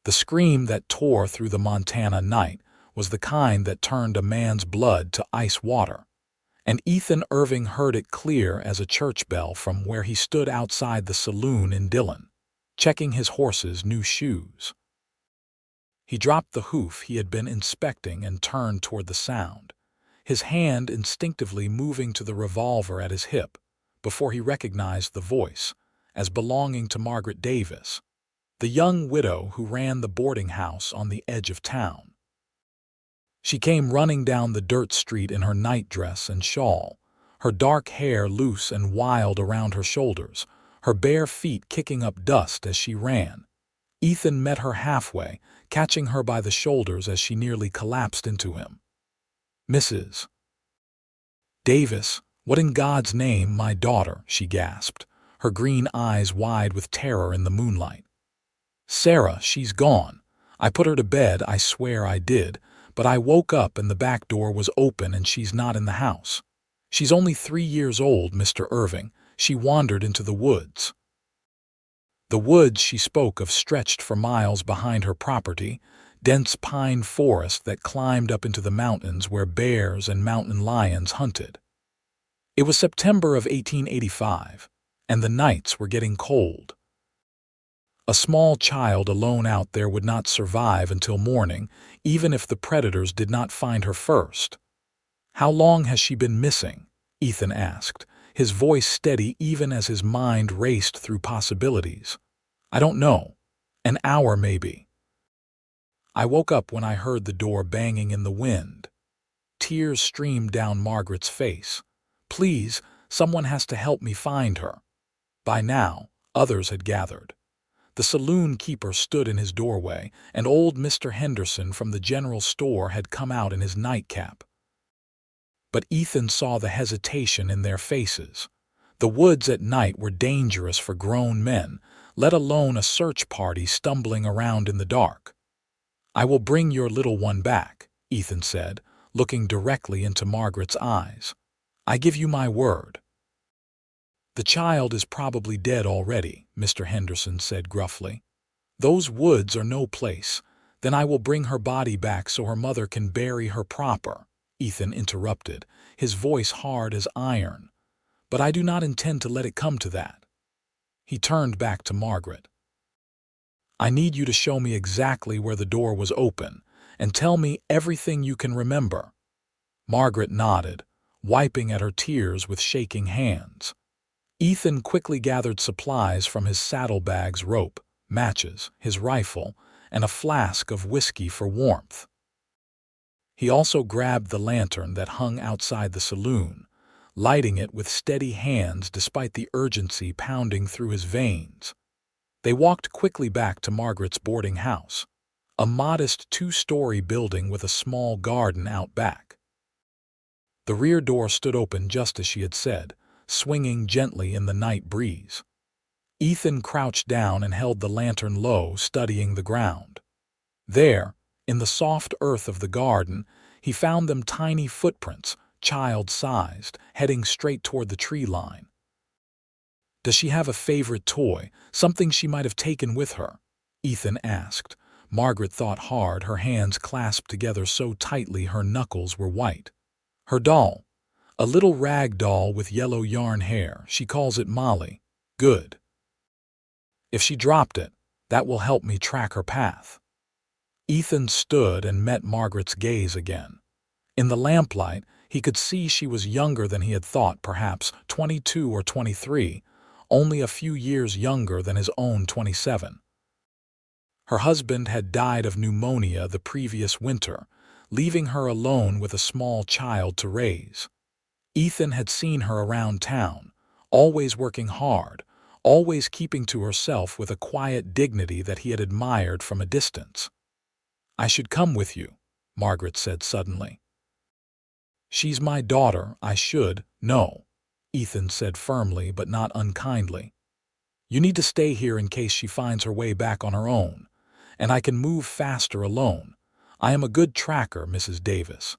The scream that tore through the Montana night was the kind that turned a man's blood to ice water, and Ethan Irving heard it clear as a church bell from where he stood outside the saloon in Dillon, checking his horse's new shoes. He dropped the hoof he had been inspecting and turned toward the sound, his hand instinctively moving to the revolver at his hip before he recognized the voice as belonging to Margaret Davis, the young widow who ran the boarding house on the edge of town. She came running down the dirt street in her nightdress and shawl, her dark hair loose and wild around her shoulders, her bare feet kicking up dust as she ran. Ethan met her halfway, catching her by the shoulders as she nearly collapsed into him. "Mrs. Davis, what in God's name, my daughter?" she gasped, her green eyes wide with terror in the moonlight. "Sarah, she's gone. I put her to bed, I swear I did, but I woke up and the back door was open and she's not in the house. She's only 3 years old, Mr. Irving. She wandered into the woods." The woods she spoke of stretched for miles behind her property, dense pine forest that climbed up into the mountains where bears and mountain lions hunted. It was September of 1885, and the nights were getting cold. A small child alone out there would not survive until morning, even if the predators did not find her first. "How long has she been missing?" Ethan asked, his voice steady even as his mind raced through possibilities. "I don't know. An hour, maybe. I woke up when I heard the door banging in the wind." Tears streamed down Margaret's face. "Please, someone has to help me find her." By now, others had gathered. The saloon keeper stood in his doorway, and old Mr. Henderson from the general store had come out in his nightcap. But Ethan saw the hesitation in their faces. The woods at night were dangerous for grown men, let alone a search party stumbling around in the dark. "I will bring your little one back," Ethan said, looking directly into Margaret's eyes. "I give you my word." "The child is probably dead already," Mr. Henderson said gruffly. "Those woods are no place. Then I will bring her body back so her mother can bury her proper," Ethan interrupted, his voice hard as iron. "But I do not intend to let it come to that." He turned back to Margaret. "I need you to show me exactly where the door was open, and tell me everything you can remember." Margaret nodded, wiping at her tears with shaking hands. Ethan quickly gathered supplies from his saddlebags: rope, matches, his rifle, and a flask of whiskey for warmth. He also grabbed the lantern that hung outside the saloon, lighting it with steady hands despite the urgency pounding through his veins. They walked quickly back to Margaret's boarding house, a modest 2-story building with a small garden out back. The rear door stood open just as she had said, swinging gently in the night breeze. Ethan crouched down and held the lantern low, studying the ground. There, in the soft earth of the garden, he found them tiny footprints, child-sized, heading straight toward the tree line. "Does she have a favorite toy, something she might have taken with her?" Ethan asked. Margaret thought hard, her hands clasped together so tightly her knuckles were white. "Her doll. A little rag doll with yellow yarn hair. She calls it Molly." "Good. If she dropped it, that will help me track her path." Ethan stood and met Margaret's gaze again. In the lamplight, he could see she was younger than he had thought, perhaps 22 or 23, only a few years younger than his own 27. Her husband had died of pneumonia the previous winter, leaving her alone with a small child to raise. Ethan had seen her around town, always working hard, always keeping to herself with a quiet dignity that he had admired from a distance. "I should come with you," Margaret said suddenly. "She's my daughter, I should." "No," Ethan said firmly but not unkindly. "You need to stay here in case she finds her way back on her own, and I can move faster alone. I am a good tracker, Mrs. Davis.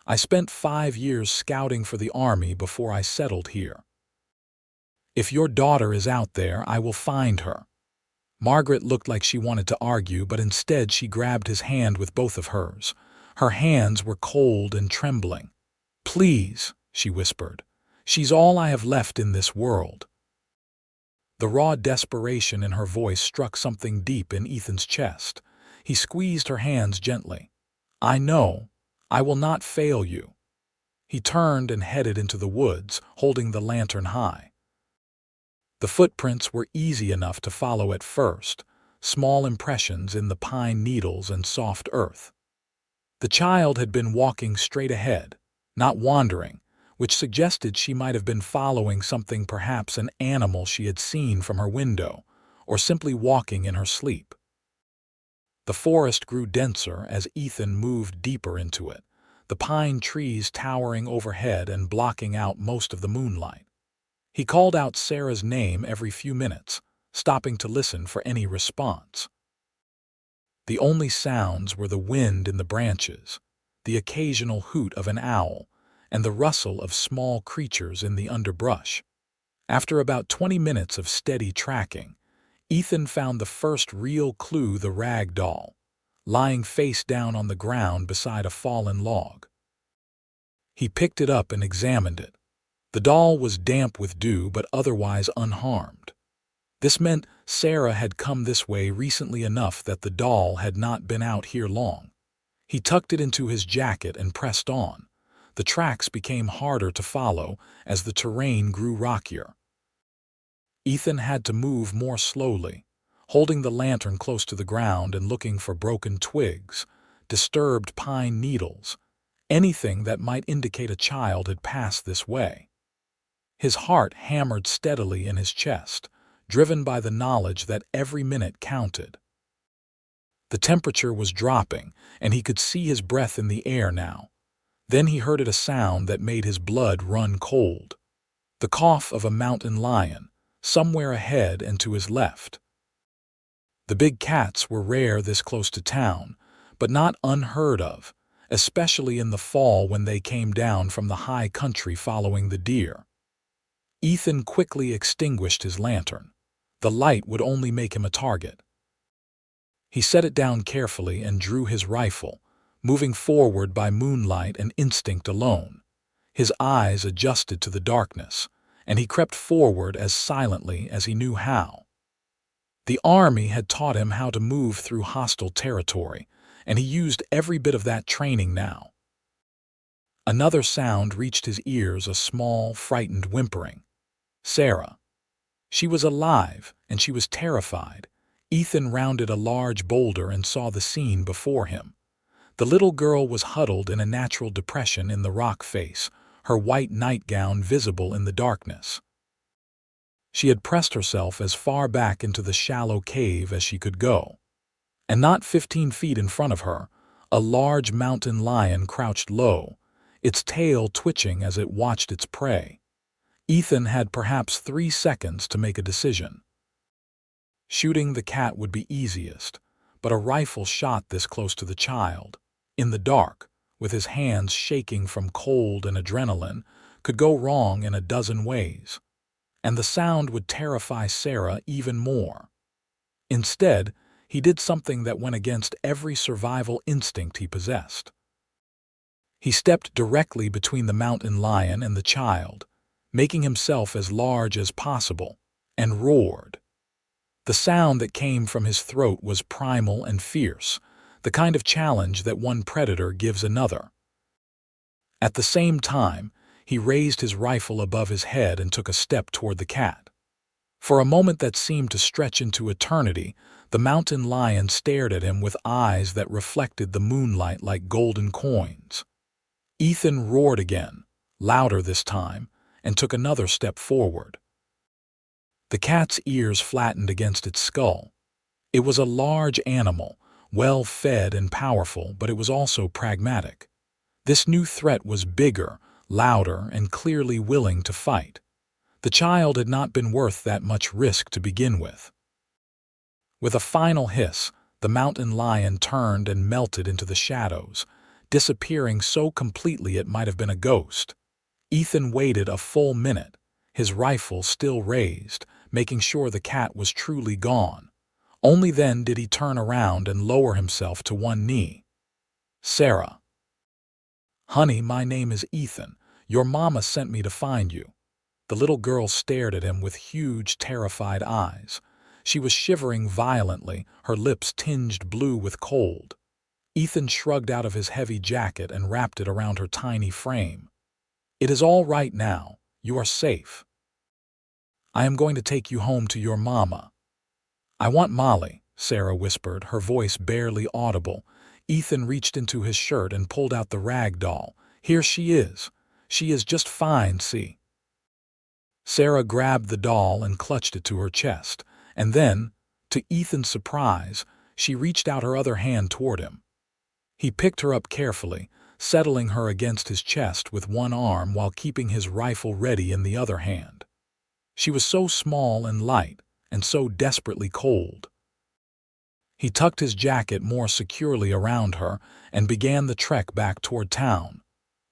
I spent 5 years scouting for the Army before I settled here. If your daughter is out there, I will find her." Margaret looked like she wanted to argue, but instead she grabbed his hand with both of hers. Her hands were cold and trembling. "Please," she whispered. "She's all I have left in this world." The raw desperation in her voice struck something deep in Ethan's chest. He squeezed her hands gently. "I know. I will not fail you." He turned and headed into the woods, holding the lantern high. The footprints were easy enough to follow at first, small impressions in the pine needles and soft earth. The child had been walking straight ahead, not wandering, which suggested she might have been following something, perhaps an animal she had seen from her window, or simply walking in her sleep. The forest grew denser as Ethan moved deeper into it, the pine trees towering overhead and blocking out most of the moonlight. He called out Sarah's name every few minutes, stopping to listen for any response. The only sounds were the wind in the branches, the occasional hoot of an owl, and the rustle of small creatures in the underbrush. After about 20 minutes of steady tracking, Ethan found the first real clue: the rag doll, lying face down on the ground beside a fallen log. He picked it up and examined it. The doll was damp with dew but otherwise unharmed. This meant Sarah had come this way recently enough that the doll had not been out here long. He tucked it into his jacket and pressed on. The tracks became harder to follow as the terrain grew rockier. Ethan had to move more slowly, holding the lantern close to the ground and looking for broken twigs, disturbed pine needles, anything that might indicate a child had passed this way. His heart hammered steadily in his chest, driven by the knowledge that every minute counted. The temperature was dropping, and he could see his breath in the air now. Then he heard a sound that made his blood run cold. The cough of a mountain lion, somewhere ahead and to his left. The big cats were rare this close to town, but not unheard of, especially in the fall when they came down from the high country following the deer. Ethan quickly extinguished his lantern. The light would only make him a target. He set it down carefully and drew his rifle, moving forward by moonlight and instinct alone. His eyes adjusted to the darkness, and he crept forward as silently as he knew how. The army had taught him how to move through hostile territory, and he used every bit of that training now. Another sound reached his ears, a small, frightened whimpering. Sarah. She was alive, and she was terrified. Ethan rounded a large boulder and saw the scene before him. The little girl was huddled in a natural depression in the rock face, her white nightgown visible in the darkness. She had pressed herself as far back into the shallow cave as she could go. And not 15 feet in front of her, a large mountain lion crouched low, its tail twitching as it watched its prey. Ethan had perhaps 3 seconds to make a decision. Shooting the cat would be easiest, but a rifle shot this close to the child, in the dark, with his hands shaking from cold and adrenaline, could go wrong in a dozen ways. And the sound would terrify Sarah even more. Instead, he did something that went against every survival instinct he possessed. He stepped directly between the mountain lion and the child, making himself as large as possible, and roared. The sound that came from his throat was primal and fierce, the kind of challenge that one predator gives another. At the same time, he raised his rifle above his head and took a step toward the cat. For a moment that seemed to stretch into eternity, the mountain lion stared at him with eyes that reflected the moonlight like golden coins. Ethan roared again, louder this time, and took another step forward. The cat's ears flattened against its skull. It was a large animal, well fed and powerful, but it was also pragmatic. This new threat was bigger, louder, and clearly willing to fight. The child had not been worth that much risk to begin with. With a final hiss, the mountain lion turned and melted into the shadows, disappearing so completely it might have been a ghost. Ethan waited a full minute, his rifle still raised, making sure the cat was truly gone. Only then did he turn around and lower himself to one knee. "Sarah." "Honey, my name is Ethan. Your mama sent me to find you." The little girl stared at him with huge, terrified eyes. She was shivering violently, her lips tinged blue with cold. Ethan shrugged out of his heavy jacket and wrapped it around her tiny frame. "It is all right now. You are safe. I am going to take you home to your mama." "I want Molly," Sarah whispered, her voice barely audible. Ethan reached into his shirt and pulled out the rag doll. "Here she is. She is just fine, see." Sarah grabbed the doll and clutched it to her chest, and then, to Ethan's surprise, she reached out her other hand toward him. He picked her up carefully, settling her against his chest with one arm while keeping his rifle ready in the other hand. She was so small and light, and so desperately cold. He tucked his jacket more securely around her and began the trek back toward town.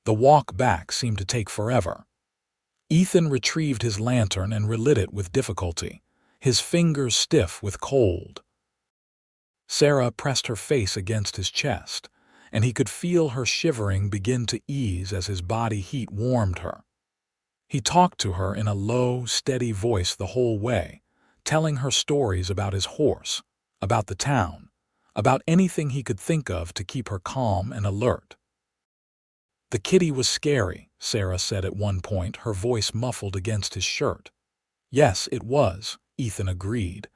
The walk back seemed to take forever. Ethan retrieved his lantern and relit it with difficulty, his fingers stiff with cold. Sarah pressed her face against his chest, and he could feel her shivering begin to ease as his body heat warmed her. He talked to her in a low, steady voice the whole way, telling her stories about his horse, about the town, about anything he could think of to keep her calm and alert. "The kitty was scary," Sarah said at one point, her voice muffled against his shirt. "Yes, it was," Ethan agreed.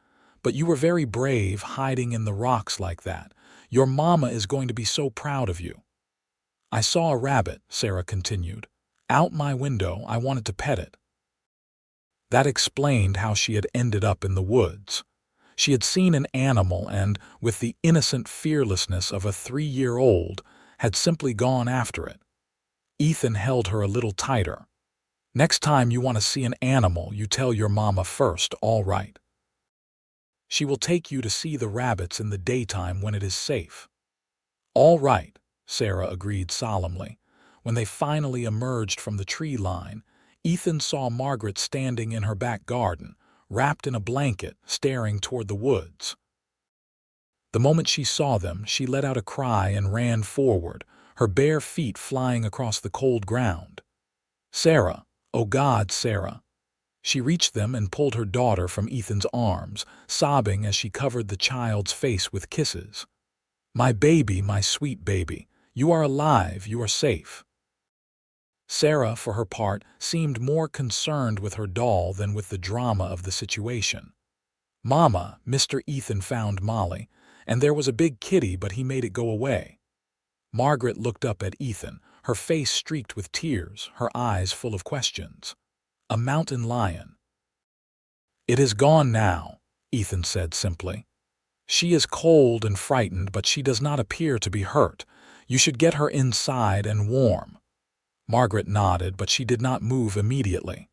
"But you were very brave hiding in the rocks like that. Your mama is going to be so proud of you." "I saw a rabbit," Sarah continued. "Out my window, I wanted to pet it." That explained how she had ended up in the woods. She had seen an animal and, with the innocent fearlessness of a 3-year-old, had simply gone after it. Ethan held her a little tighter. "Next time you want to see an animal, you tell your mama first, all right? She will take you to see the rabbits in the daytime when it is safe." "All right," Sarah agreed solemnly. When they finally emerged from the tree line, Ethan saw Margaret standing in her back garden, wrapped in a blanket, staring toward the woods. The moment she saw them, she let out a cry and ran forward, her bare feet flying across the cold ground. "Sarah! Oh God, Sarah!" She reached them and pulled her daughter from Ethan's arms, sobbing as she covered the child's face with kisses. "My baby, my sweet baby, you are alive, you are safe." Sarah, for her part, seemed more concerned with her doll than with the drama of the situation. "Mama, Mr. Ethan found Molly, and there was a big kitty, but he made it go away." Margaret looked up at Ethan, her face streaked with tears, her eyes full of questions. "A mountain lion." "It is gone now," Ethan said simply. "She is cold and frightened, but she does not appear to be hurt. You should get her inside and warm." Margaret nodded, but she did not move immediately.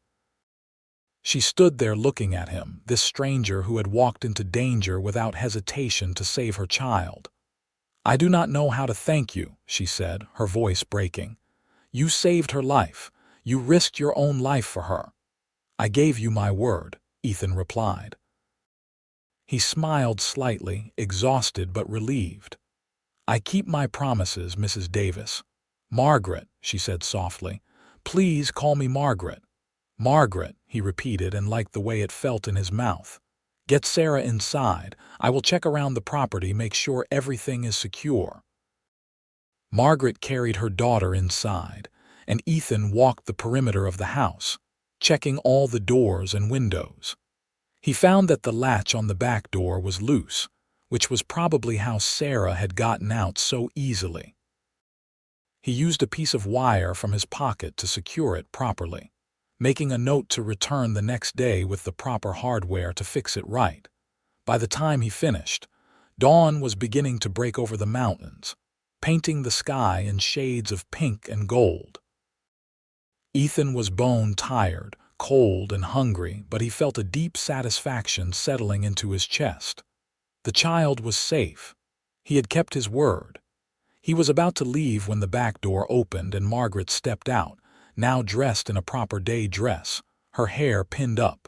She stood there looking at him, this stranger who had walked into danger without hesitation to save her child. "I do not know how to thank you," she said, her voice breaking. "You saved her life. You risked your own life for her." "I gave you my word," Ethan replied. He smiled slightly, exhausted but relieved. "I keep my promises, Mrs. Davis." "Margaret," she said softly. "Please call me Margaret." "Margaret," he repeated and liked the way it felt in his mouth. "Get Sarah inside. I will check around the property, make sure everything is secure." Margaret carried her daughter inside, and Ethan walked the perimeter of the house, checking all the doors and windows. He found that the latch on the back door was loose, which was probably how Sarah had gotten out so easily. He used a piece of wire from his pocket to secure it properly, making a note to return the next day with the proper hardware to fix it right. By the time he finished, dawn was beginning to break over the mountains, painting the sky in shades of pink and gold. Ethan was bone-tired, cold and hungry, but he felt a deep satisfaction settling into his chest. The child was safe. He had kept his word. He was about to leave when the back door opened and Margaret stepped out, now dressed in a proper day dress, her hair pinned up.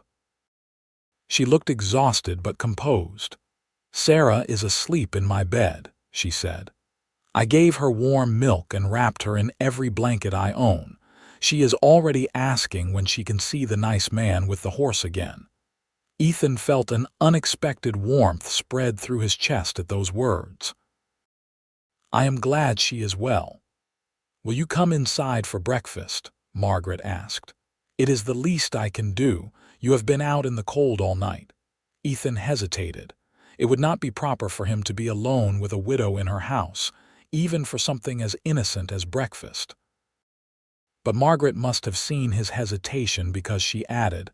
She looked exhausted but composed. "Sarah is asleep in my bed," she said. "I gave her warm milk and wrapped her in every blanket I own. She is already asking when she can see the nice man with the horse again." Ethan felt an unexpected warmth spread through his chest at those words. "I am glad she is well. Will you come inside for breakfast?" Margaret asked. "It is the least I can do. You have been out in the cold all night." Ethan hesitated. It would not be proper for him to be alone with a widow in her house, even for something as innocent as breakfast. But Margaret must have seen his hesitation because she added,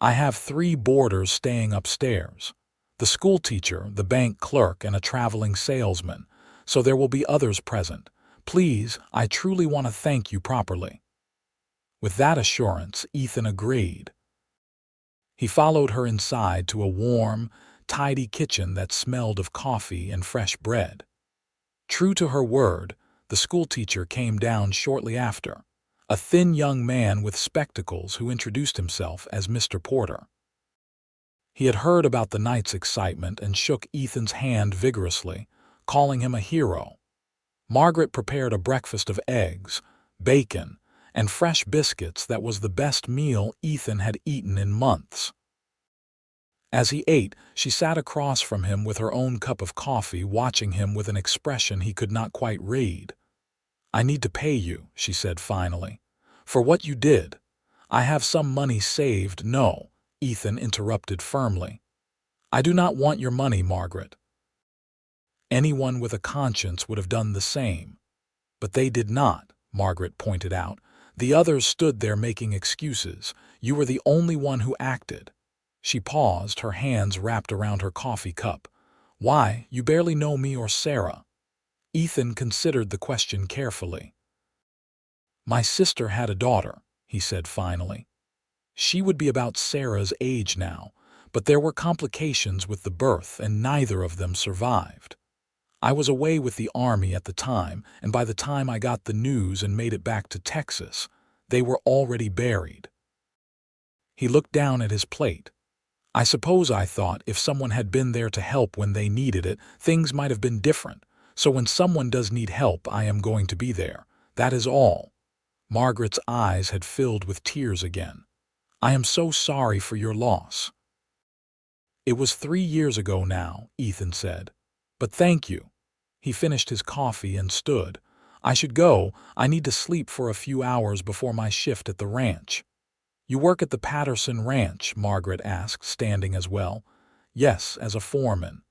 "I have 3 boarders staying upstairs. The schoolteacher, the bank clerk, and a traveling salesman, so there will be others present. Please, I truly want to thank you properly." With that assurance, Ethan agreed. He followed her inside to a warm, tidy kitchen that smelled of coffee and fresh bread. True to her word, the schoolteacher came down shortly after, a thin young man with spectacles who introduced himself as Mr. Porter. He had heard about the night's excitement and shook Ethan's hand vigorously, calling him a hero. Margaret prepared a breakfast of eggs, bacon, and fresh biscuits that was the best meal Ethan had eaten in months. As he ate, she sat across from him with her own cup of coffee, watching him with an expression he could not quite read. "I need to pay you," she said finally, "for what you did. I have some money saved." "No," Ethan interrupted firmly. "I do not want your money, Margaret. Anyone with a conscience would have done the same." "But they did not," Margaret pointed out. "The others stood there making excuses. You were the only one who acted." She paused, her hands wrapped around her coffee cup. "Why, you barely know me or Sarah." Ethan considered the question carefully. "My sister had a daughter," he said finally. "She would be about Sarah's age now, but there were complications with the birth and neither of them survived. I was away with the army at the time, and by the time I got the news and made it back to Texas, they were already buried." He looked down at his plate. "I suppose I thought if someone had been there to help when they needed it, things might have been different. So when someone does need help, I am going to be there. That is all." Margaret's eyes had filled with tears again. "I am so sorry for your loss." "It was 3 years ago now," Ethan said. "But thank you." He finished his coffee and stood. "I should go. I need to sleep for a few hours before my shift at the ranch." "You work at the Patterson Ranch?" Margaret asked, standing as well. "Yes, as a foreman.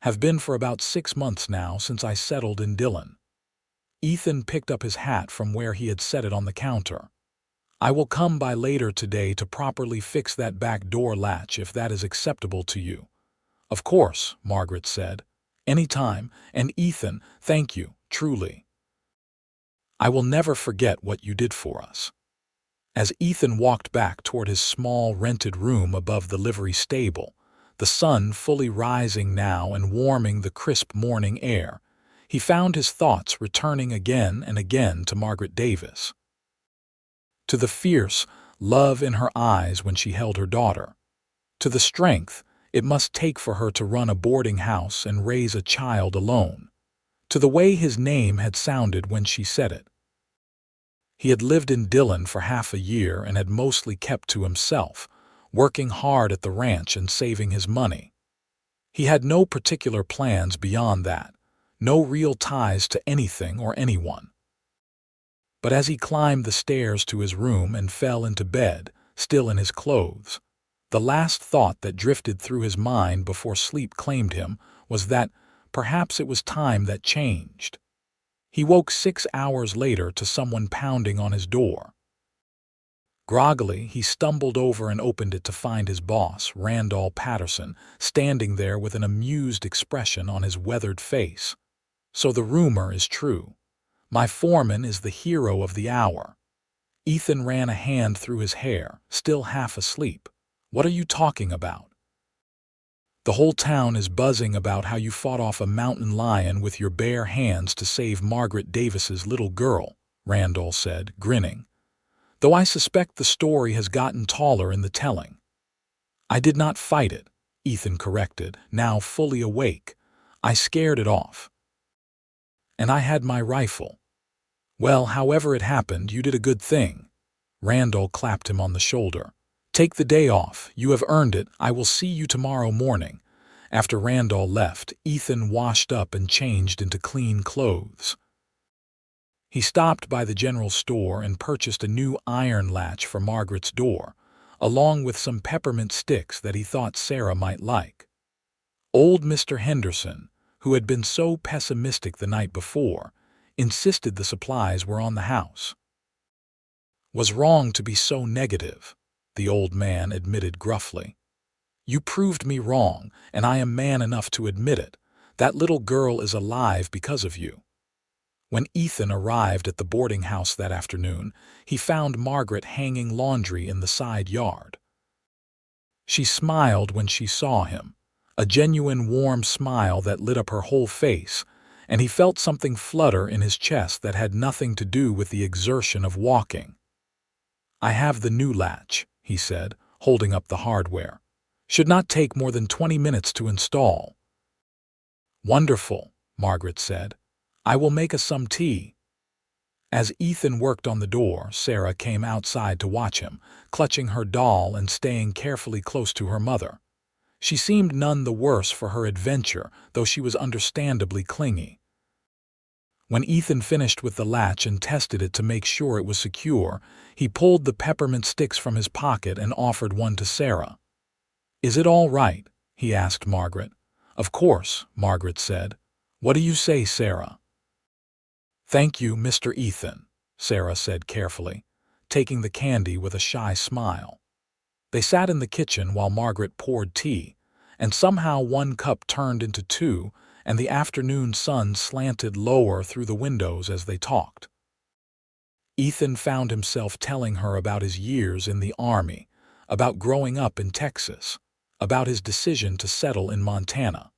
Have been for about 6 months now, since I settled in Dillon." Ethan picked up his hat from where he had set it on the counter. "I will come by later today to properly fix that back door latch if that is acceptable to you." "Of course," Margaret said. "Any time, and Ethan, thank you, truly. I will never forget what you did for us." As Ethan walked back toward his small rented room above the livery stable, the sun fully rising now and warming the crisp morning air, he found his thoughts returning again and again to Margaret Davis, to the fierce love in her eyes when she held her daughter, to the strength it must take for her to run a boarding house and raise a child alone, to the way his name had sounded when she said it. He had lived in Dillon for half a year and had mostly kept to himself, working hard at the ranch and saving his money. He had no particular plans beyond that, no real ties to anything or anyone. But as he climbed the stairs to his room and fell into bed, still in his clothes, the last thought that drifted through his mind before sleep claimed him was that perhaps it was time that changed. He woke 6 hours later to someone pounding on his door. Groggily, he stumbled over and opened it to find his boss, Randall Patterson, standing there with an amused expression on his weathered face. "So the rumor is true. My foreman is the hero of the hour." Ethan ran a hand through his hair, still half asleep. "What are you talking about?" "The whole town is buzzing about how you fought off a mountain lion with your bare hands to save Margaret Davis's little girl," Randall said, grinning. "Though I suspect the story has gotten taller in the telling." "I did not fight it," Ethan corrected, now fully awake. "I scared it off. And I had my rifle." "Well, however it happened, you did a good thing." Randall clapped him on the shoulder. "Take the day off. You have earned it. I will see you tomorrow morning." After Randall left, Ethan washed up and changed into clean clothes. He stopped by the general store and purchased a new iron latch for Margaret's door, along with some peppermint sticks that he thought Sarah might like. Old Mr. Henderson, who had been so pessimistic the night before, insisted the supplies were on the house. "Was wrong to be so negative," the old man admitted gruffly. "You proved me wrong, and I am man enough to admit it. That little girl is alive because of you." When Ethan arrived at the boarding house that afternoon, he found Margaret hanging laundry in the side yard. She smiled when she saw him, a genuine warm smile that lit up her whole face, and he felt something flutter in his chest that had nothing to do with the exertion of walking. "I have the new latch," he said, holding up the hardware. "Should not take more than 20 minutes to install." "Wonderful," Margaret said. "I will make us some tea." As Ethan worked on the door, Sarah came outside to watch him, clutching her doll and staying carefully close to her mother. She seemed none the worse for her adventure, though she was understandably clingy. When Ethan finished with the latch and tested it to make sure it was secure, he pulled the peppermint sticks from his pocket and offered one to Sarah. "Is it all right?" he asked Margaret. "Of course," Margaret said. "What do you say, Sarah?" "Thank you, Mr. Ethan," Sarah said carefully, taking the candy with a shy smile. They sat in the kitchen while Margaret poured tea, and somehow one cup turned into two, and the afternoon sun slanted lower through the windows as they talked. Ethan found himself telling her about his years in the Army, about growing up in Texas, about his decision to settle in Montana.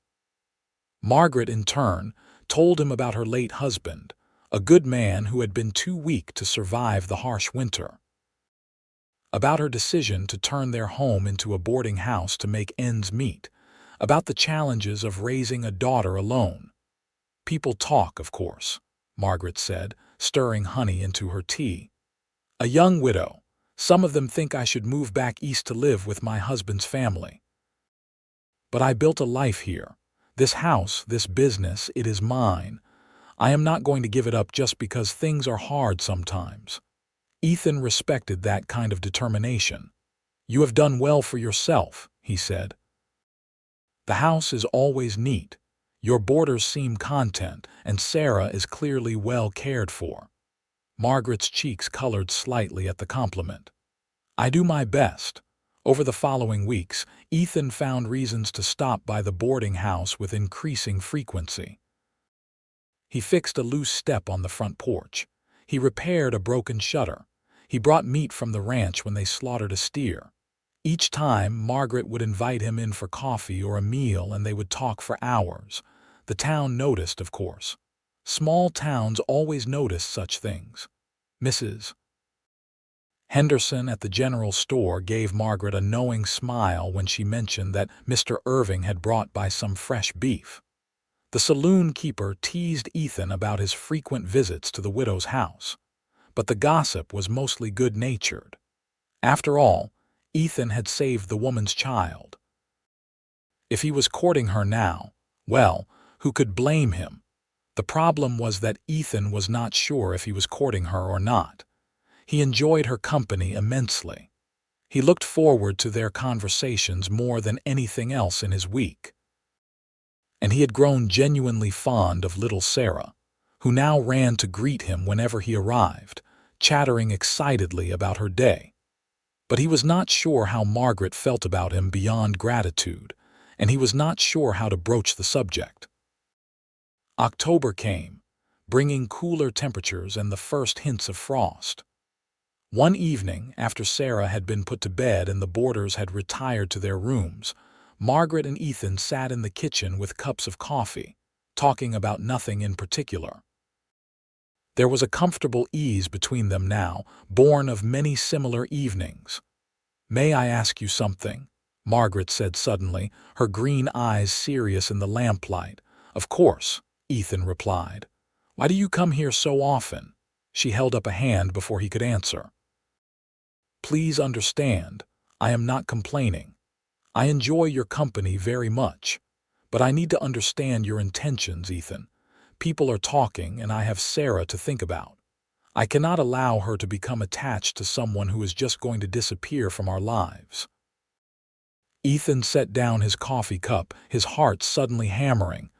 Margaret, in turn, told him about her late husband, a good man who had been too weak to survive the harsh winter. About her decision to turn their home into a boarding house to make ends meet, about the challenges of raising a daughter alone. "People talk, of course," Margaret said, stirring honey into her tea. "A young widow. Some of them think I should move back east to live with my husband's family. But I built a life here. This house, this business, it is mine. I am not going to give it up just because things are hard sometimes." Ethan respected that kind of determination. "You have done well for yourself," he said. "The house is always neat. Your boarders seem content, and Sarah is clearly well cared for." Margaret's cheeks colored slightly at the compliment. "I do my best." Over the following weeks, Ethan found reasons to stop by the boarding house with increasing frequency. He fixed a loose step on the front porch. He repaired a broken shutter. He brought meat from the ranch when they slaughtered a steer. Each time, Margaret would invite him in for coffee or a meal, and they would talk for hours. The town noticed, of course. Small towns always notice such things. Mrs. Henderson at the general store gave Margaret a knowing smile when she mentioned that Mr. Irving had brought by some fresh beef. The saloon keeper teased Ethan about his frequent visits to the widow's house, but the gossip was mostly good-natured. After all, Ethan had saved the woman's child. If he was courting her now, well, who could blame him? The problem was that Ethan was not sure if he was courting her or not. He enjoyed her company immensely. He looked forward to their conversations more than anything else in his week. And he had grown genuinely fond of little Sarah, who now ran to greet him whenever he arrived, chattering excitedly about her day. But he was not sure how Margaret felt about him beyond gratitude, and he was not sure how to broach the subject. October came, bringing cooler temperatures and the first hints of frost. One evening, after Sarah had been put to bed and the boarders had retired to their rooms, Margaret and Ethan sat in the kitchen with cups of coffee, talking about nothing in particular. There was a comfortable ease between them now, born of many similar evenings. "May I ask you something?" Margaret said suddenly, her green eyes serious in the lamplight. "Of course," Ethan replied. "Why do you come here so often?" She held up a hand before he could answer. "Please understand, I am not complaining. I enjoy your company very much. But I need to understand your intentions, Ethan. People are talking, and I have Sarah to think about. I cannot allow her to become attached to someone who is just going to disappear from our lives." Ethan set down his coffee cup, his heart suddenly hammering.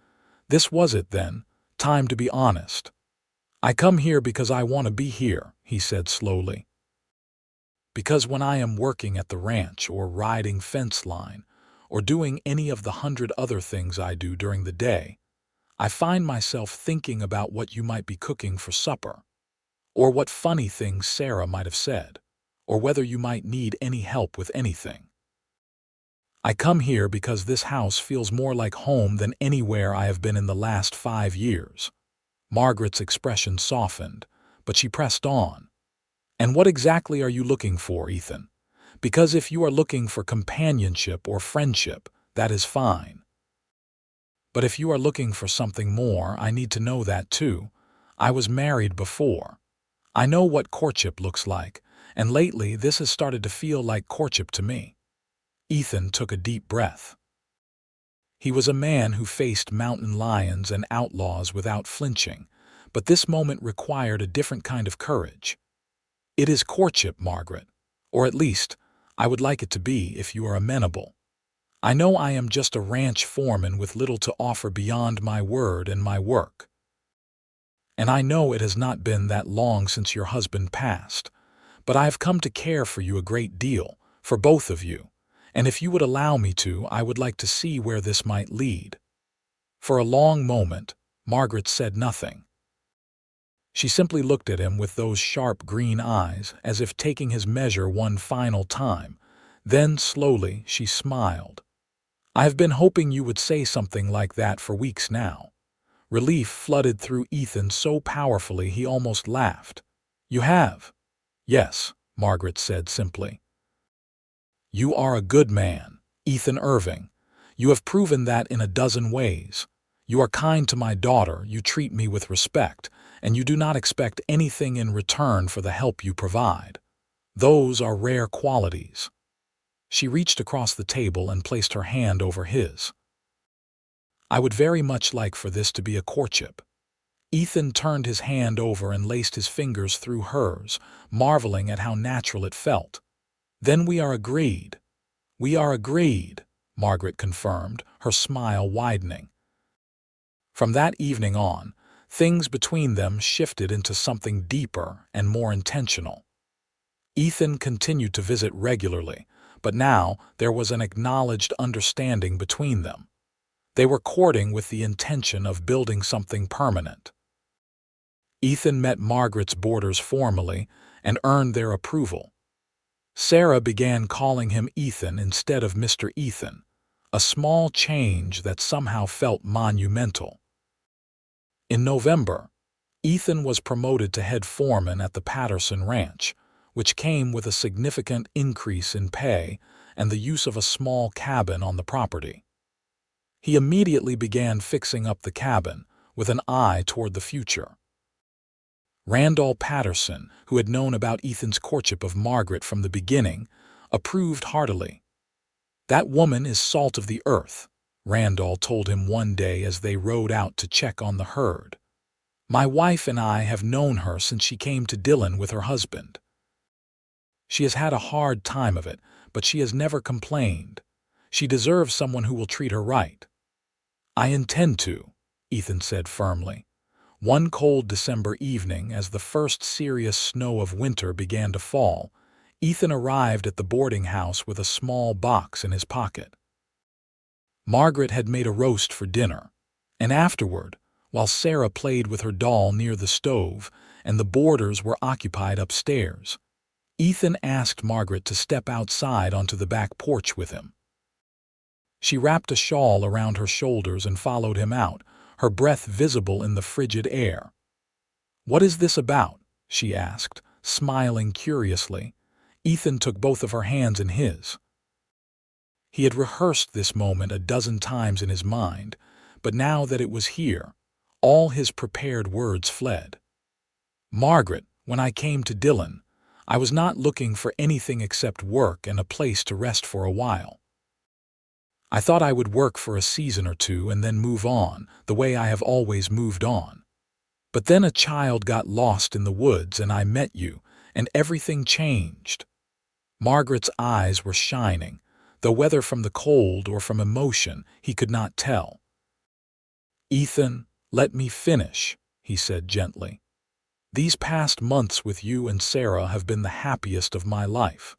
This was it then, time to be honest. "I come here because I want to be here," he said slowly. "Because when I am working at the ranch or riding fence line or doing any of the 100 other things I do during the day, I find myself thinking about what you might be cooking for supper, or what funny things Sarah might have said, or whether you might need any help with anything. I come here because this house feels more like home than anywhere I have been in the last 5 years." Margaret's expression softened, but she pressed on. "And what exactly are you looking for, Ethan? Because if you are looking for companionship or friendship, that is fine. But if you are looking for something more, I need to know that too. I was married before. I know what courtship looks like, and lately this has started to feel like courtship to me." Ethan took a deep breath. He was a man who faced mountain lions and outlaws without flinching, but this moment required a different kind of courage. "It is courtship, Margaret. Or at least, I would like it to be if you are amenable. I know I am just a ranch foreman with little to offer beyond my word and my work. And I know it has not been that long since your husband passed, but I have come to care for you a great deal, for both of you, and if you would allow me to, I would like to see where this might lead." For a long moment, Margaret said nothing. She simply looked at him with those sharp green eyes, as if taking his measure one final time. Then, slowly, she smiled. "I have been hoping you would say something like that for weeks now." Relief flooded through Ethan so powerfully he almost laughed. "You have?" "Yes," Margaret said simply. "You are a good man, Ethan Irving. You have proven that in a dozen ways. You are kind to my daughter, you treat me with respect, and you do not expect anything in return for the help you provide. Those are rare qualities." She reached across the table and placed her hand over his. "I would very much like for this to be a courtship." Ethan turned his hand over and laced his fingers through hers, marveling at how natural it felt. "Then we are agreed." "We are agreed," Margaret confirmed, her smile widening. From that evening on, things between them shifted into something deeper and more intentional. Ethan continued to visit regularly, but now there was an acknowledged understanding between them. They were courting with the intention of building something permanent. Ethan met Margaret's boarders formally and earned their approval. Sarah began calling him Ethan instead of Mr. Ethan, a small change that somehow felt monumental. In November, Ethan was promoted to head foreman at the Patterson Ranch, which came with a significant increase in pay and the use of a small cabin on the property. He immediately began fixing up the cabin, with an eye toward the future. Randall Patterson, who had known about Ethan's courtship of Margaret from the beginning, approved heartily. "That woman is salt of the earth," Randall told him one day as they rode out to check on the herd. "My wife and I have known her since she came to Dillon with her husband. She has had a hard time of it, but she has never complained. She deserves someone who will treat her right." "I intend to," Ethan said firmly. One cold December evening, as the first serious snow of winter began to fall, Ethan arrived at the boarding house with a small box in his pocket. Margaret had made a roast for dinner, and afterward, while Sarah played with her doll near the stove and the boarders were occupied upstairs, Ethan asked Margaret to step outside onto the back porch with him. She wrapped a shawl around her shoulders and followed him out, her breath visible in the frigid air. "What is this about?" she asked, smiling curiously. Ethan took both of her hands in his. He had rehearsed this moment a dozen times in his mind, but now that it was here, all his prepared words fled. Margaret, when I came to Dillon, I was not looking for anything except work and a place to rest for a while. I thought I would work for a season or two and then move on, the way I have always moved on. But then a child got lost in the woods and I met you, and everything changed. Margaret's eyes were shining, though whether from the cold or from emotion he could not tell. "Ethan, let me finish," he said gently. "These past months with you and Sarah have been the happiest of my life.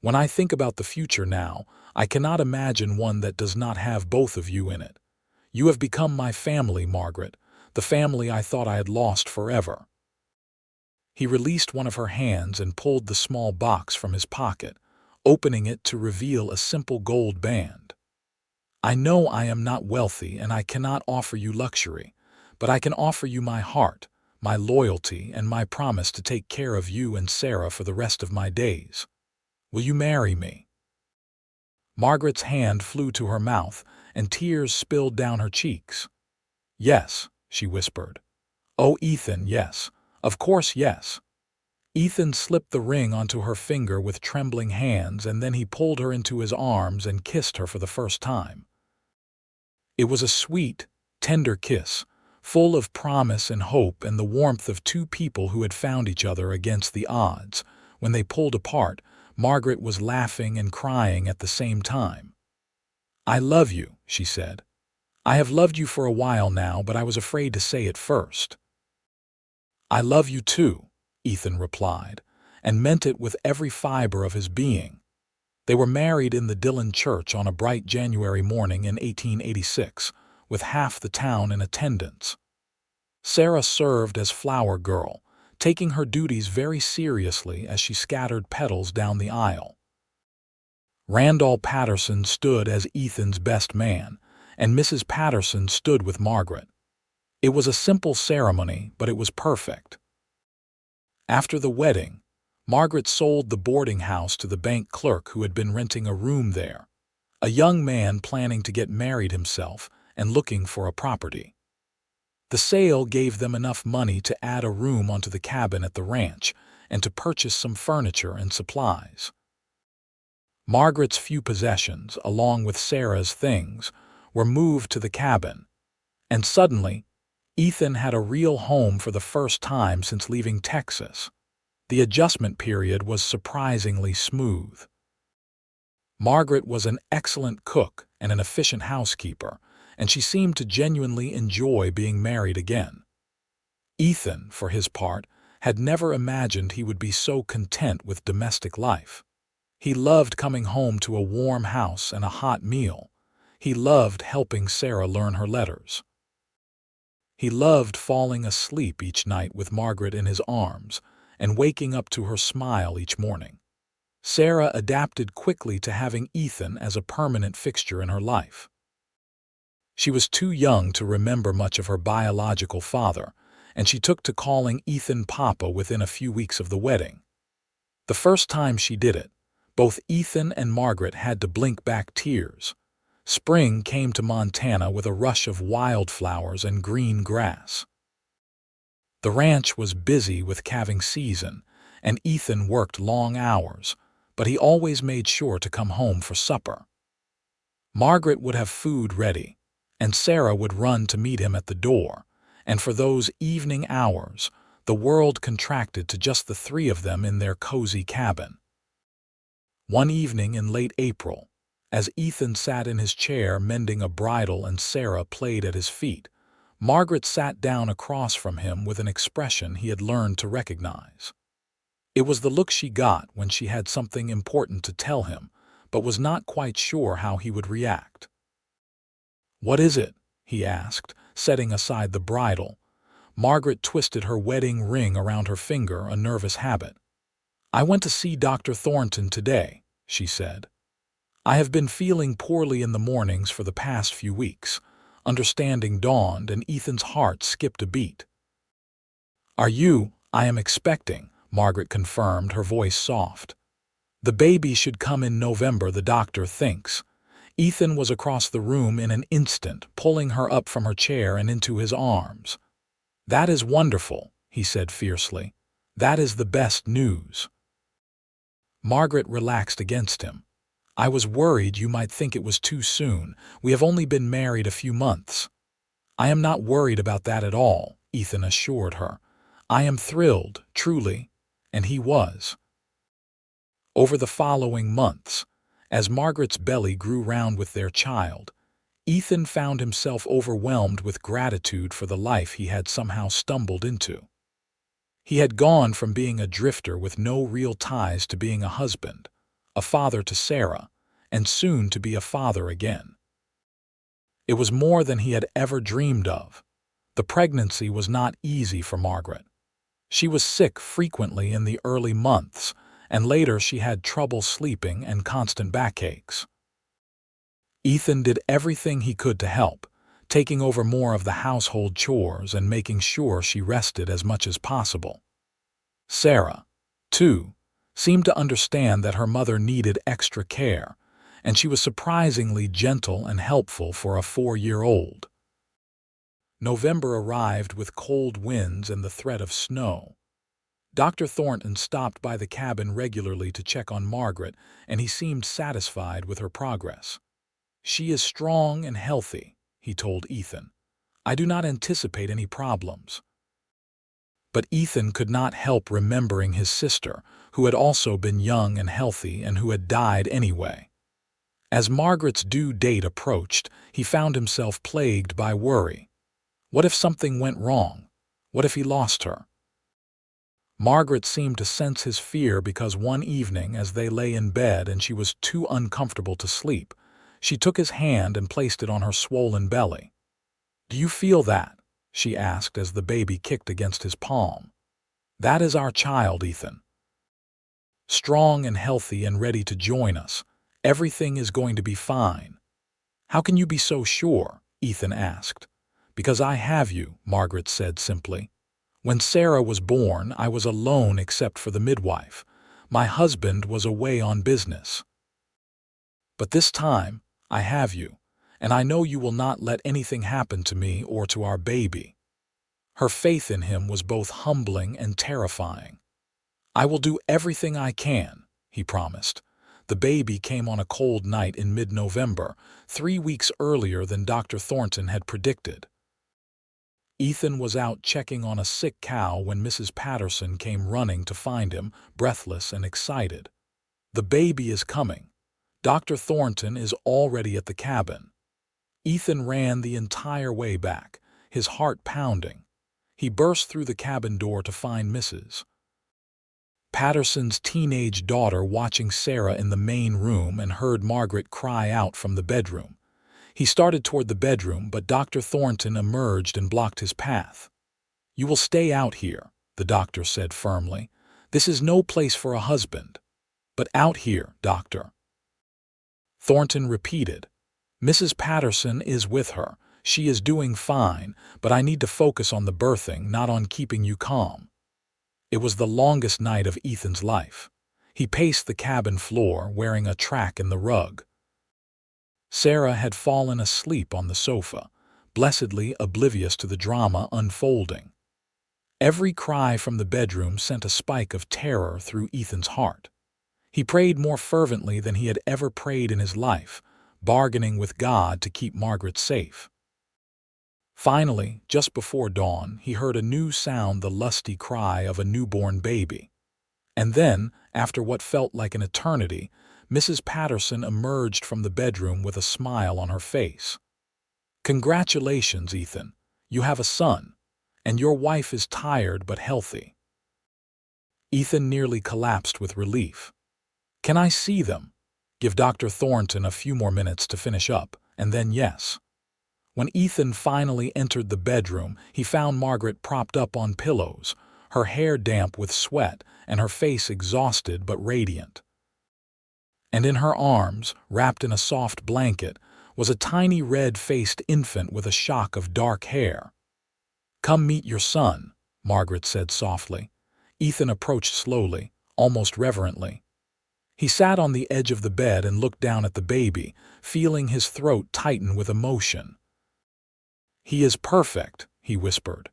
When I think about the future now, I cannot imagine one that does not have both of you in it. You have become my family, Margaret, the family I thought I had lost forever." He released one of her hands and pulled the small box from his pocket, opening it to reveal a simple gold band. "I know I am not wealthy and I cannot offer you luxury, but I can offer you my heart, my loyalty, and my promise to take care of you and Sarah for the rest of my days. Will you marry me?" Margaret's hand flew to her mouth, and tears spilled down her cheeks. "Yes," she whispered. "Oh, Ethan, yes. Of course, yes." Ethan slipped the ring onto her finger with trembling hands, and then he pulled her into his arms and kissed her for the first time. It was a sweet, tender kiss, full of promise and hope and the warmth of two people who had found each other against the odds. When they pulled apart, Margaret was laughing and crying at the same time. "I love you," she said. "I have loved you for a while now, but I was afraid to say it first." "I love you too," Ethan replied, and meant it with every fiber of his being. They were married in the Dillon church on a bright January morning in 1886, with half the town in attendance. Sarah served as flower girl, taking her duties very seriously as she scattered petals down the aisle. Randall Patterson stood as Ethan's best man, and Mrs. Patterson stood with Margaret. It was a simple ceremony, but it was perfect. After the wedding, Margaret sold the boarding house to the bank clerk who had been renting a room there, a young man planning to get married himself and looking for a property. The sale gave them enough money to add a room onto the cabin at the ranch and to purchase some furniture and supplies. Margaret's few possessions, along with Sarah's things, were moved to the cabin, and suddenly, Ethan had a real home for the first time since leaving Texas. The adjustment period was surprisingly smooth. Margaret was an excellent cook and an efficient housekeeper, and she seemed to genuinely enjoy being married again. Ethan, for his part, had never imagined he would be so content with domestic life. He loved coming home to a warm house and a hot meal. He loved helping Sarah learn her letters. He loved falling asleep each night with Margaret in his arms and waking up to her smile each morning. Sarah adapted quickly to having Ethan as a permanent fixture in her life. She was too young to remember much of her biological father, and she took to calling Ethan Papa within a few weeks of the wedding. The first time she did it, both Ethan and Margaret had to blink back tears. Spring came to Montana with a rush of wildflowers and green grass. The ranch was busy with calving season, and Ethan worked long hours, but he always made sure to come home for supper. Margaret would have food ready, and Sarah would run to meet him at the door, and for those evening hours, the world contracted to just the three of them in their cozy cabin. One evening in late April, as Ethan sat in his chair mending a bridle and Sarah played at his feet, Margaret sat down across from him with an expression he had learned to recognize. It was the look she got when she had something important to tell him, but was not quite sure how he would react. "What is it?" he asked, setting aside the bridle. Margaret twisted her wedding ring around her finger, a nervous habit. "I went to see Dr. Thornton today," she said. "I have been feeling poorly in the mornings for the past few weeks." Understanding dawned, and Ethan's heart skipped a beat. "Are you?" "I am expecting," Margaret confirmed, her voice soft. "The baby should come in November, the doctor thinks. Ethan was across the room in an instant, pulling her up from her chair and into his arms. "That is wonderful," he said fiercely. "That is the best news." Margaret relaxed against him. "I was worried you might think it was too soon. We have only been married a few months." "I am not worried about that at all," Ethan assured her. "I am thrilled, truly." And he was. Over the following months, as Margaret's belly grew round with their child, Ethan found himself overwhelmed with gratitude for the life he had somehow stumbled into. He had gone from being a drifter with no real ties to being a husband, a father to Sarah, and soon to be a father again. It was more than he had ever dreamed of. The pregnancy was not easy for Margaret. She was sick frequently in the early months, and later she had trouble sleeping and constant backaches. Ethan did everything he could to help, taking over more of the household chores and making sure she rested as much as possible. Sarah, too, seemed to understand that her mother needed extra care, and she was surprisingly gentle and helpful for a 4-year-old. November arrived with cold winds and the threat of snow. Dr. Thornton stopped by the cabin regularly to check on Margaret, and he seemed satisfied with her progress. "She is strong and healthy," he told Ethan. "I do not anticipate any problems." But Ethan could not help remembering his sister, who had also been young and healthy and who had died anyway. As Margaret's due date approached, he found himself plagued by worry. What if something went wrong? What if he lost her? Margaret seemed to sense his fear because one evening, as they lay in bed and she was too uncomfortable to sleep, she took his hand and placed it on her swollen belly. "Do you feel that?" she asked as the baby kicked against his palm. "That is our child, Ethan. Strong and healthy and ready to join us. Everything is going to be fine." "How can you be so sure?" Ethan asked. "Because I have you," Margaret said simply. "When Sarah was born, I was alone except for the midwife. My husband was away on business. But this time, I have you, and I know you will not let anything happen to me or to our baby." Her faith in him was both humbling and terrifying. "I will do everything I can," he promised. The baby came on a cold night in mid-November, 3 weeks earlier than Dr. Thornton had predicted. Ethan was out checking on a sick cow when Mrs. Patterson came running to find him, breathless and excited. "The baby is coming. Dr. Thornton is already at the cabin." Ethan ran the entire way back, his heart pounding. He burst through the cabin door to find Mrs. Patterson's teenage daughter watching Sarah in the main room and heard Margaret cry out from the bedroom. He started toward the bedroom, but Dr. Thornton emerged and blocked his path. "You will stay out here," the doctor said firmly. "This is no place for a husband." "But out here, doctor." Thornton repeated. "Mrs. Patterson is with her. She is doing fine, but I need to focus on the birthing, not on keeping you calm." It was the longest night of Ethan's life. He paced the cabin floor, wearing a track in the rug. Sarah had fallen asleep on the sofa, blessedly oblivious to the drama unfolding. Every cry from the bedroom sent a spike of terror through Ethan's heart. He prayed more fervently than he had ever prayed in his life, bargaining with God to keep Margaret safe. Finally, just before dawn, he heard a new sound, the lusty cry of a newborn baby. And then, after what felt like an eternity, Mrs. Patterson emerged from the bedroom with a smile on her face. "Congratulations, Ethan. You have a son, and your wife is tired but healthy." Ethan nearly collapsed with relief. "Can I see them?" Give Dr. Thornton a few more minutes to finish up, and then yes. When Ethan finally entered the bedroom, he found Margaret propped up on pillows, her hair damp with sweat and her face exhausted but radiant. And in her arms, wrapped in a soft blanket, was a tiny red-faced infant with a shock of dark hair. "Come meet your son," Margaret said softly. Ethan approached slowly, almost reverently. He sat on the edge of the bed and looked down at the baby, feeling his throat tighten with emotion. "He is perfect," he whispered.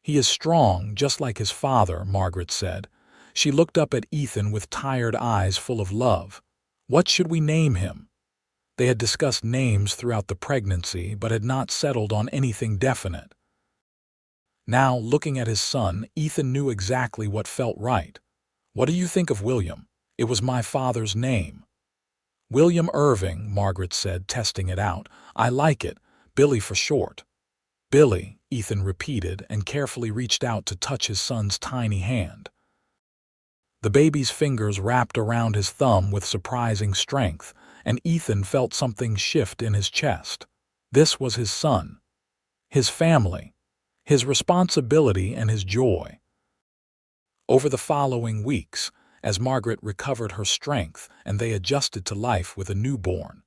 "He is strong, just like his father," Margaret said. She looked up at Ethan with tired eyes full of love. "What should we name him?" They had discussed names throughout the pregnancy, but had not settled on anything definite. Now, looking at his son, Ethan knew exactly what felt right. "What do you think of William? It was my father's name." "William Irving," Margaret said, testing it out. "I like it. Billy for short." "Billy," Ethan repeated and carefully reached out to touch his son's tiny hand. The baby's fingers wrapped around his thumb with surprising strength, and Ethan felt something shift in his chest. This was his son, his family, his responsibility and his joy. Over the following weeks, as Margaret recovered her strength and they adjusted to life with a newborn,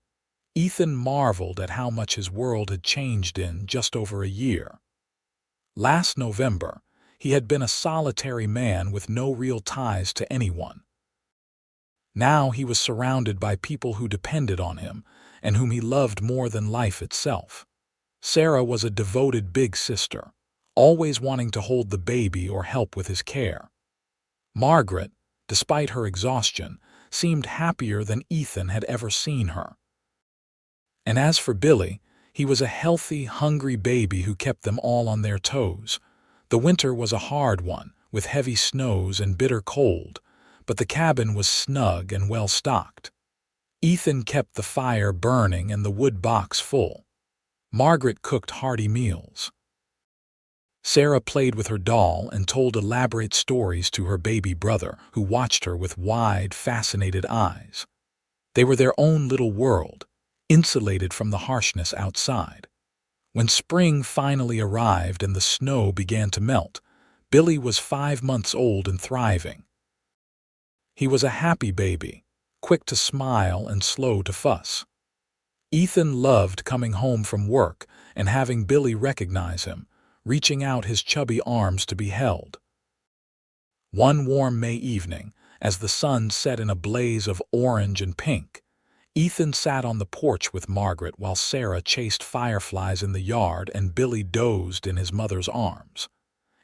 Ethan marveled at how much his world had changed in just over a year. Last November, he had been a solitary man with no real ties to anyone. Now he was surrounded by people who depended on him and whom he loved more than life itself. Sarah was a devoted big sister, always wanting to hold the baby or help with his care. Margaret, despite her exhaustion, seemed happier than Ethan had ever seen her. And as for Billy, he was a healthy, hungry baby who kept them all on their toes. The winter was a hard one, with heavy snows and bitter cold, but the cabin was snug and well stocked. Ethan kept the fire burning and the wood box full. Margaret cooked hearty meals. Sarah played with her doll and told elaborate stories to her baby brother, who watched her with wide, fascinated eyes. They were their own little world, insulated from the harshness outside. When spring finally arrived and the snow began to melt, Billy was 5 months old and thriving. He was a happy baby, quick to smile and slow to fuss. Ethan loved coming home from work and having Billy recognize him, reaching out his chubby arms to be held. One warm May evening, as the sun set in a blaze of orange and pink, Ethan sat on the porch with Margaret while Sarah chased fireflies in the yard and Billy dozed in his mother's arms.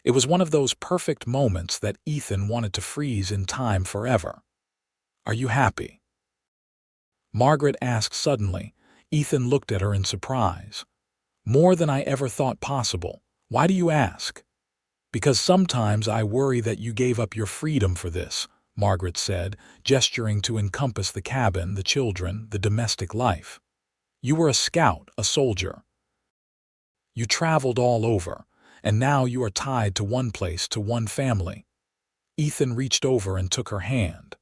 It was one of those perfect moments that Ethan wanted to freeze in time forever. "Are you happy?" Margaret asked suddenly. Ethan looked at her in surprise. "More than I ever thought possible. Why do you ask?" "Because sometimes I worry that you gave up your freedom for this," Margaret said, gesturing to encompass the cabin, the children, the domestic life. "You were a scout, a soldier. You traveled all over, and now you are tied to one place, to one family." Ethan reached over and took her hand.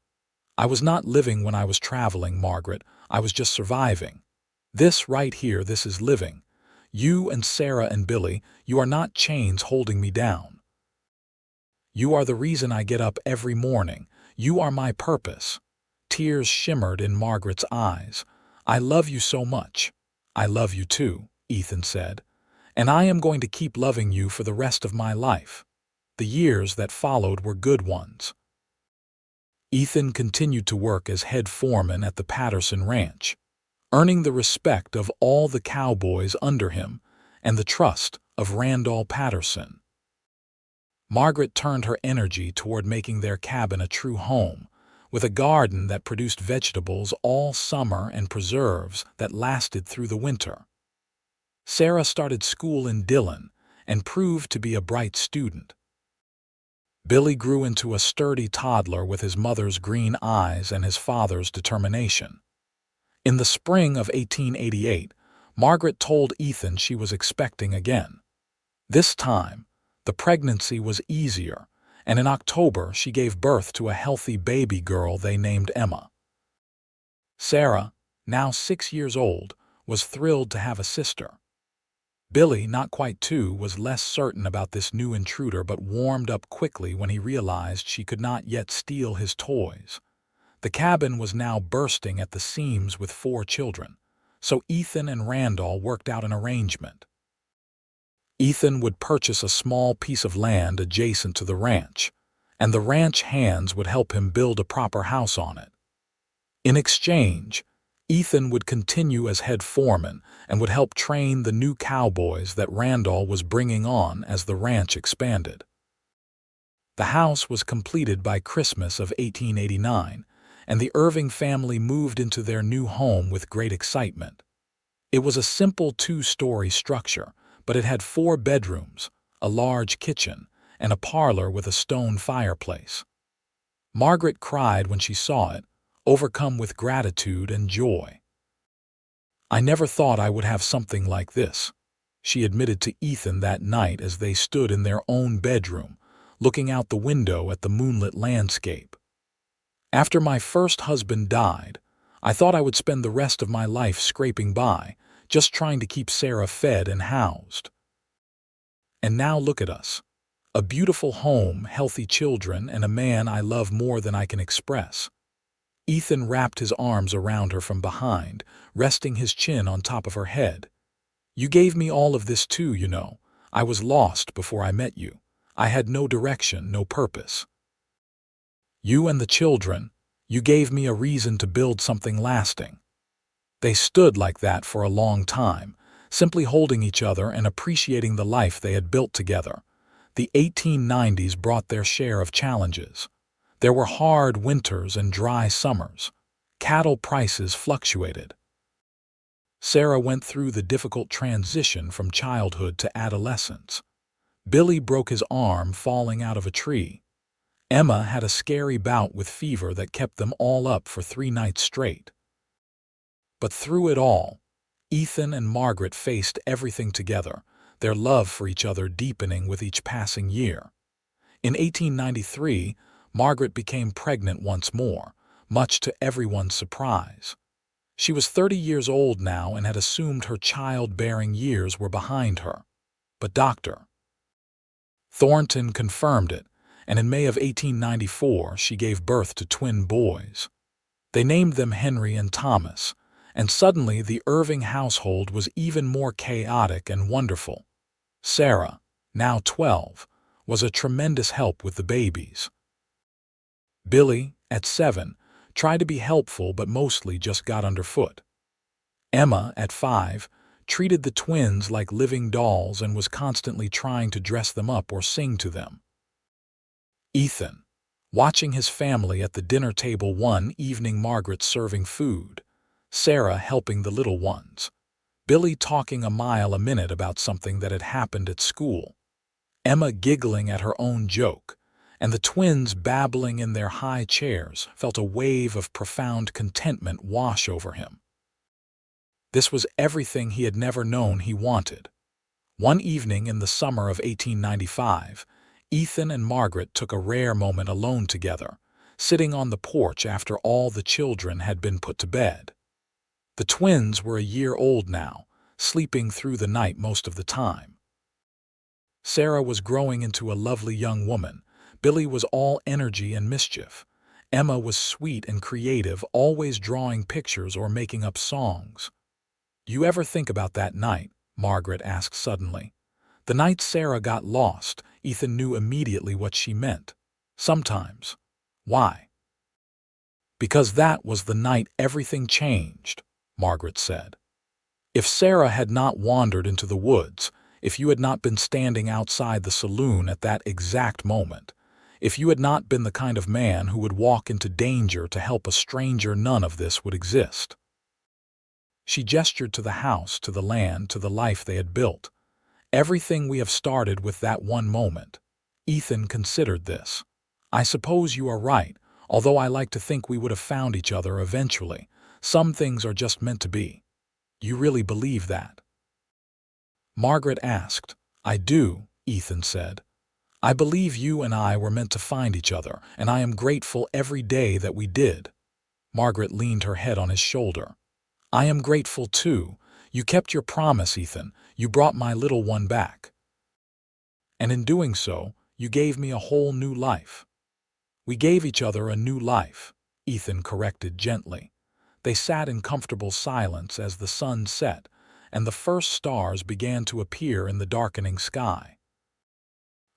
"I was not living when I was traveling, Margaret. I was just surviving. This right here, this is living. You and Sarah and Billy, you are not chains holding me down. You are the reason I get up every morning. You are my purpose." Tears shimmered in Margaret's eyes. "I love you so much." "I love you too," Ethan said. "And I am going to keep loving you for the rest of my life." The years that followed were good ones. Ethan continued to work as head foreman at the Patterson Ranch, earning the respect of all the cowboys under him and the trust of Randall Patterson. Margaret turned her energy toward making their cabin a true home, with a garden that produced vegetables all summer and preserves that lasted through the winter. Sarah started school in Dillon and proved to be a bright student. Billy grew into a sturdy toddler with his mother's green eyes and his father's determination. In the spring of 1888, Margaret told Ethan she was expecting again. This time, the pregnancy was easier, and in October she gave birth to a healthy baby girl they named Emma. Sarah, now 6 years old, was thrilled to have a sister. Billy, not quite 2, was less certain about this new intruder but warmed up quickly when he realized she could not yet steal his toys. The cabin was now bursting at the seams with 4 children, so Ethan and Randall worked out an arrangement. Ethan would purchase a small piece of land adjacent to the ranch, and the ranch hands would help him build a proper house on it. In exchange, Ethan would continue as head foreman and would help train the new cowboys that Randall was bringing on as the ranch expanded. The house was completed by Christmas of 1889, and the Irving family moved into their new home with great excitement. It was a simple two-story structure, but it had 4 bedrooms, a large kitchen, and a parlor with a stone fireplace. Margaret cried when she saw it, overcome with gratitude and joy. "I never thought I would have something like this," she admitted to Ethan that night as they stood in their own bedroom, looking out the window at the moonlit landscape. "After my first husband died, I thought I would spend the rest of my life scraping by, just trying to keep Sarah fed and housed. And now look at us. A beautiful home, healthy children, and a man I love more than I can express." Ethan wrapped his arms around her from behind, resting his chin on top of her head. "You gave me all of this too, you know. I was lost before I met you. I had no direction, no purpose. You and the children, you gave me a reason to build something lasting." They stood like that for a long time, simply holding each other and appreciating the life they had built together. The 1890s brought their share of challenges. There were hard winters and dry summers. Cattle prices fluctuated. Sarah went through the difficult transition from childhood to adolescence. Billy broke his arm falling out of a tree. Emma had a scary bout with fever that kept them all up for 3 nights straight. But through it all, Ethan and Margaret faced everything together, their love for each other deepening with each passing year. In 1893, Margaret became pregnant once more, much to everyone's surprise. She was 30 years old now and had assumed her childbearing years were behind her. But Dr. Thornton confirmed it, and in May of 1894 she gave birth to twin boys. They named them Henry and Thomas, and suddenly the Irving household was even more chaotic and wonderful. Sarah, now 12, was a tremendous help with the babies. Billy, at 7, tried to be helpful but mostly just got underfoot. Emma, at 5, treated the twins like living dolls and was constantly trying to dress them up or sing to them. Ethan, watching his family at the dinner table one evening, Margaret serving food, Sarah helping the little ones, Billy talking a mile a minute about something that had happened at school, Emma giggling at her own joke, and the twins babbling in their high chairs, felt a wave of profound contentment wash over him. This was everything he had never known he wanted. One evening in the summer of 1895, Ethan and Margaret took a rare moment alone together, sitting on the porch after all the children had been put to bed. The twins were a year old now, sleeping through the night most of the time. Sarah was growing into a lovely young woman. Billy was all energy and mischief. Emma was sweet and creative, always drawing pictures or making up songs. "Do you ever think about that night?" Margaret asked suddenly. The night Sarah got lost, Ethan knew immediately what she meant. "Sometimes." "Why?" "Because that was the night everything changed," Margaret said. "If Sarah had not wandered into the woods, if you had not been standing outside the saloon at that exact moment, if you had not been the kind of man who would walk into danger to help a stranger, none of this would exist." She gestured to the house, to the land, to the life they had built. "Everything we have started with that one moment." Ethan considered this. "I suppose you are right, although I like to think we would have found each other eventually. Some things are just meant to be." "You really believe that?" Margaret asked. "I do," Ethan said. "I believe you and I were meant to find each other, and I am grateful every day that we did." Margaret leaned her head on his shoulder. "I am grateful too. You kept your promise, Ethan. You brought my little one back. And in doing so, you gave me a whole new life." "We gave each other a new life," Ethan corrected gently. They sat in comfortable silence as the sun set, and the first stars began to appear in the darkening sky.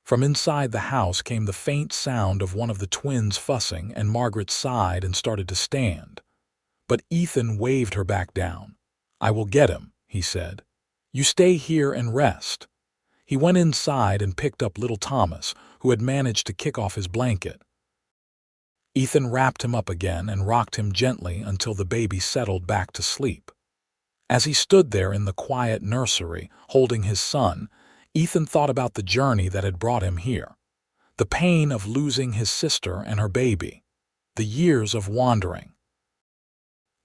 From inside the house came the faint sound of one of the twins fussing, and Margaret sighed and started to stand. But Ethan waved her back down. "I will get him," he said. "You stay here and rest." He went inside and picked up little Thomas, who had managed to kick off his blanket. Ethan wrapped him up again and rocked him gently until the baby settled back to sleep. As he stood there in the quiet nursery, holding his son, Ethan thought about the journey that had brought him here. The pain of losing his sister and her baby. The years of wandering.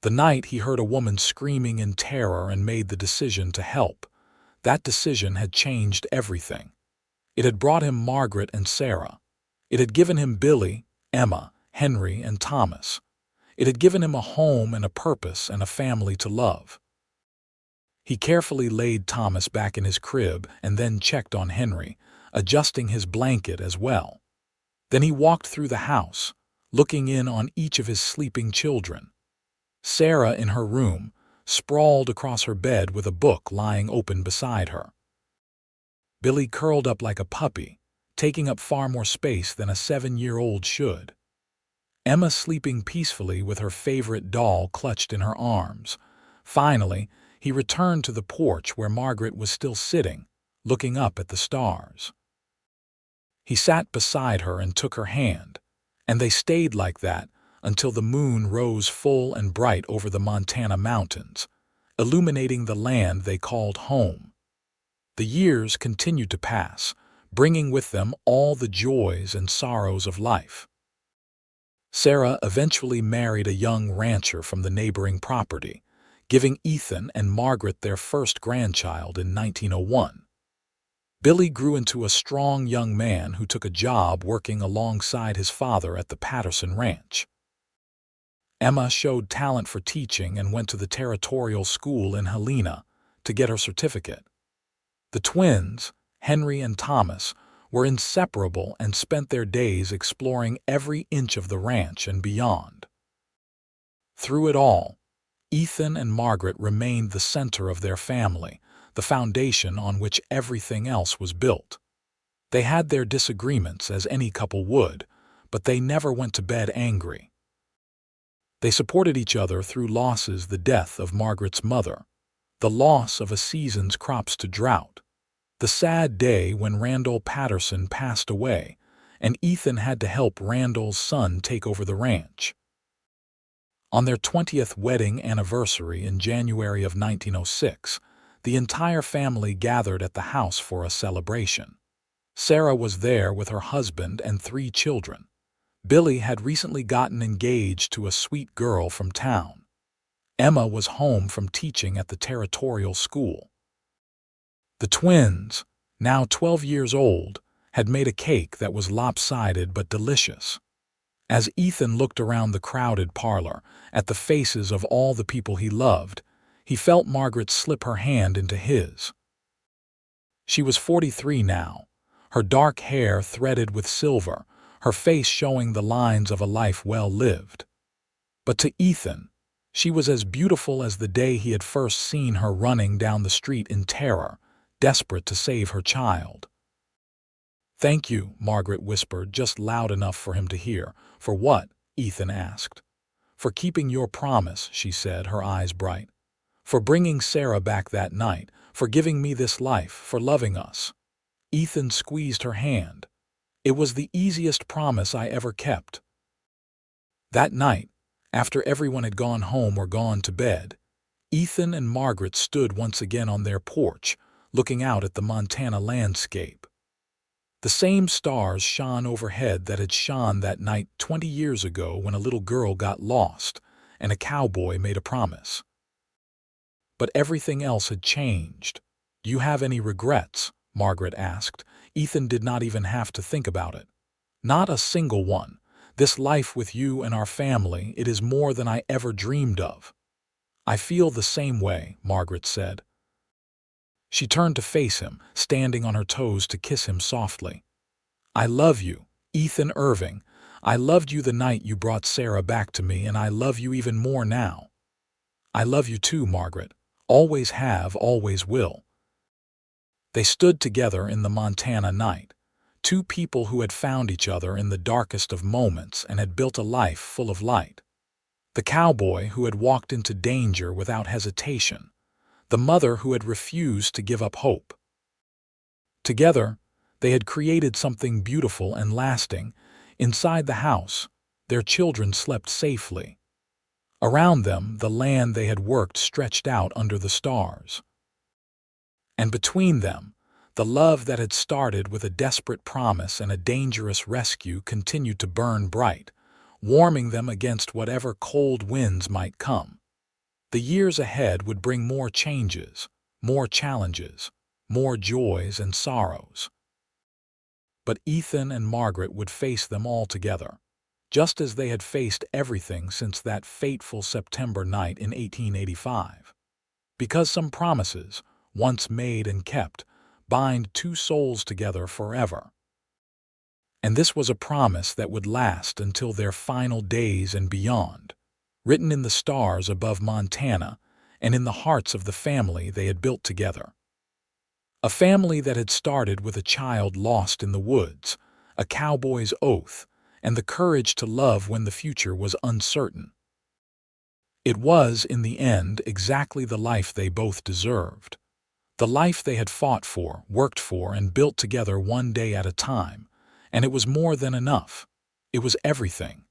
The night he heard a woman screaming in terror and made the decision to help. That decision had changed everything. It had brought him Margaret and Sarah. It had given him Billy, Emma, Henry, and Thomas. It had given him a home and a purpose and a family to love. He carefully laid Thomas back in his crib and then checked on Henry, adjusting his blanket as well. Then he walked through the house, looking in on each of his sleeping children. Sarah in her room, sprawled across her bed with a book lying open beside her. Billy curled up like a puppy, taking up far more space than a 7-year-old should. Emma sleeping peacefully with her favorite doll clutched in her arms. Finally, he returned to the porch where Margaret was still sitting, looking up at the stars. He sat beside her and took her hand, and they stayed like that until the moon rose full and bright over the Montana mountains, illuminating the land they called home. The years continued to pass, bringing with them all the joys and sorrows of life. Sarah eventually married a young rancher from the neighboring property, giving Ethan and Margaret their first grandchild in 1901. Billy grew into a strong young man who took a job working alongside his father at the Patterson Ranch. Emma showed talent for teaching and went to the territorial school in Helena to get her certificate. The twins, Henry and Thomas, were inseparable and spent their days exploring every inch of the ranch and beyond. Through it all, Ethan and Margaret remained the center of their family, the foundation on which everything else was built. They had their disagreements, as any couple would, but they never went to bed angry. They supported each other through losses: the death of Margaret's mother, the loss of a season's crops to drought, the sad day when Randall Patterson passed away, and Ethan had to help Randall's son take over the ranch. On their 20th wedding anniversary in January of 1906, the entire family gathered at the house for a celebration. Sarah was there with her husband and 3 children. Billy had recently gotten engaged to a sweet girl from town. Emma was home from teaching at the territorial school. The twins, now 12 years old, had made a cake that was lopsided but delicious. As Ethan looked around the crowded parlor, at the faces of all the people he loved, he felt Margaret slip her hand into his. She was 43 now, her dark hair threaded with silver, her face showing the lines of a life well lived. But to Ethan, she was as beautiful as the day he had first seen her running down the street in terror, desperate to save her child. "Thank you," Margaret whispered, just loud enough for him to hear. "For what?" Ethan asked. "For keeping your promise," she said, her eyes bright. "For bringing Sarah back that night, for giving me this life, for loving us." Ethan squeezed her hand. "It was the easiest promise I ever kept." That night, after everyone had gone home or gone to bed, Ethan and Margaret stood once again on their porch, looking out at the Montana landscape. The same stars shone overhead that had shone that night 20 years ago when a little girl got lost and a cowboy made a promise. But everything else had changed. "Do you have any regrets?" Margaret asked. Ethan did not even have to think about it. "Not a single one. This life with you and our family, it is more than I ever dreamed of." "I feel the same way," Margaret said. She turned to face him, standing on her toes to kiss him softly. "I love you, Ethan Irving. I loved you the night you brought Sarah back to me, and I love you even more now." "I love you too, Margaret. Always have, always will." They stood together in the Montana night, 2 people who had found each other in the darkest of moments and had built a life full of light. The cowboy who had walked into danger without hesitation. The mother who had refused to give up hope. Together, they had created something beautiful and lasting. Inside the house, their children slept safely. Around them, the land they had worked stretched out under the stars. And between them, the love that had started with a desperate promise and a dangerous rescue continued to burn bright, warming them against whatever cold winds might come. The years ahead would bring more changes, more challenges, more joys and sorrows. But Ethan and Margaret would face them all together, just as they had faced everything since that fateful September night in 1885. Because some promises, once made and kept, bind two souls together forever. And this was a promise that would last until their final days and beyond, written in the stars above Montana and in the hearts of the family they had built together. A family that had started with a child lost in the woods, a cowboy's oath, and the courage to love when the future was uncertain. It was, in the end, exactly the life they both deserved. The life they had fought for, worked for, and built together one day at a time. And it was more than enough. It was everything.